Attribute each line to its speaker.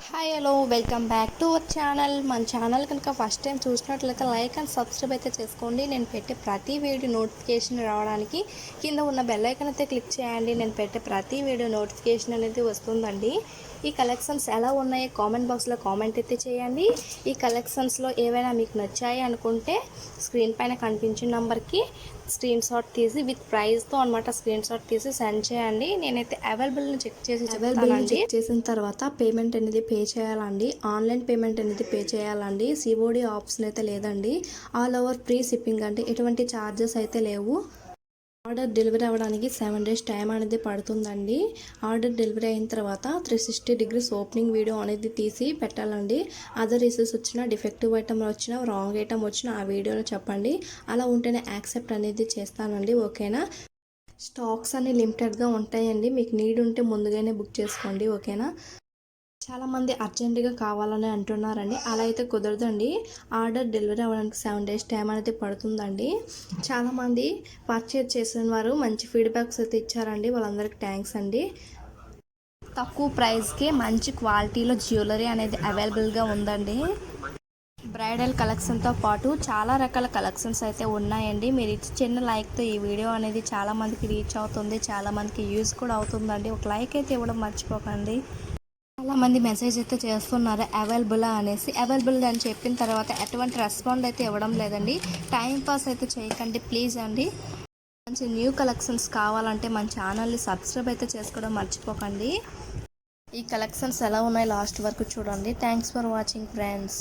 Speaker 1: Hi hello welcome back to our channel. మన channel కనుక first time చూసినట్లయితే like and subscribe అయితే చేసుకోండి. నేను పెట్టే ప్రతి వీడియో నోటిఫికేషన్ రావడానికి కింద ఉన్న బెల్ ఐకాన్ అయితే క్లిక్ చేయండి. నేను పెట్టే ప్రతి వీడియో నోటిఫికేషన్ అనేది వస్తుందండి. ఈ కలెక్షన్స్ ఎలా ఉన్నాయో కామెంట్ బాక్స్లో కామెంట్ అయితే చేయండి. ఈ కలెక్షన్స్లో ఏవైనా మీకు నచ్చాయి అనుకుంటే స్క్రీన్ పైన కనిపించిన నెంబర్కి స్క్రీన్ షాట్ తీసి విత్ ప్రైస్తో అనమాట స్క్రీన్ షాట్ తీసి సెండ్ చేయండి. నేనైతే అవైలబుల్ని చెక్ చేసిన తర్వాత పేమెంట్ అనేది పే చేయాలండి. ఆన్లైన్ పేమెంట్ అనేది పే చేయాలండి. సిఓడి ఆప్షన్ అయితే లేదండి. ఆల్ ఓవర్ ఫ్రీ షిప్పింగ్ అంటే ఎటువంటి ఛార్జెస్ అయితే లేవు. ఆర్డర్ డెలివరీ అవ్వడానికి 7 days టైం అనేది పడుతుందండి. ఆర్డర్ డెలివరీ అయిన తర్వాత 360 degrees ఓపెనింగ్ వీడియో అనేది తీసి పెట్టాలండి. అదర్ ఇష్యూస్ వచ్చినా, డిఫెక్టివ్ ఐటమ్ వచ్చినా, రాంగ్ ఐటమ్ వచ్చినా ఆ వీడియోలో చెప్పండి. అలా ఉంటేనే యాక్సెప్ట్ అనేది చేస్తానండి. ఓకేనా? స్టాక్స్ అన్ని లిమిటెడ్గా ఉంటాయండి. మీకు నీడ్ ఉంటే ముందుగానే బుక్ చేసుకోండి. ఓకేనా? చాలామంది అర్జెంటుగా కావాలని అంటున్నారండి. అలా అయితే కుదరదండి. ఆర్డర్ డెలివరీ అవ్వడానికి 7 days టైం అనేది పడుతుందండి. చాలామంది పర్చేజ్ చేసిన వారు మంచి ఫీడ్బ్యాక్స్ అయితే ఇచ్చారండి. వాళ్ళందరికీ థ్యాంక్స్ అండి. తక్కువ ప్రైస్కి మంచి క్వాలిటీలో జ్యువెలరీ అనేది అవైలబుల్గా ఉందండి. బ్రైడల్ కలెక్షన్తో పాటు చాలా రకాల కలెక్షన్స్ అయితే ఉన్నాయండి. మీరు ఇచ్చి చిన్న లైక్తో ఈ వీడియో అనేది చాలామందికి రీచ్ అవుతుంది, చాలామందికి యూజ్ కూడా అవుతుందండి. ఒక లైక్ అయితే ఇవ్వడం మర్చిపోకండి. చాలామంది మెసేజ్ అయితే చేస్తున్నారు అవైలబుల్ అనేసి. అవైలబుల్ అని చెప్పిన తర్వాత ఎటువంటి రెస్పాండ్ అయితే ఇవ్వడం లేదండి. టైం పాస్ అయితే చేయకండి ప్లీజ్ అండి. మంచి న్యూ కలెక్షన్స్ కావాలంటే మన ఛానల్ని సబ్స్క్రైబ్ అయితే చేసుకోవడం మర్చిపోకండి. ఈ కలెక్షన్స్ ఎలా ఉన్నాయి లాస్ట్ వరకు చూడండి. Thanks for watching friends.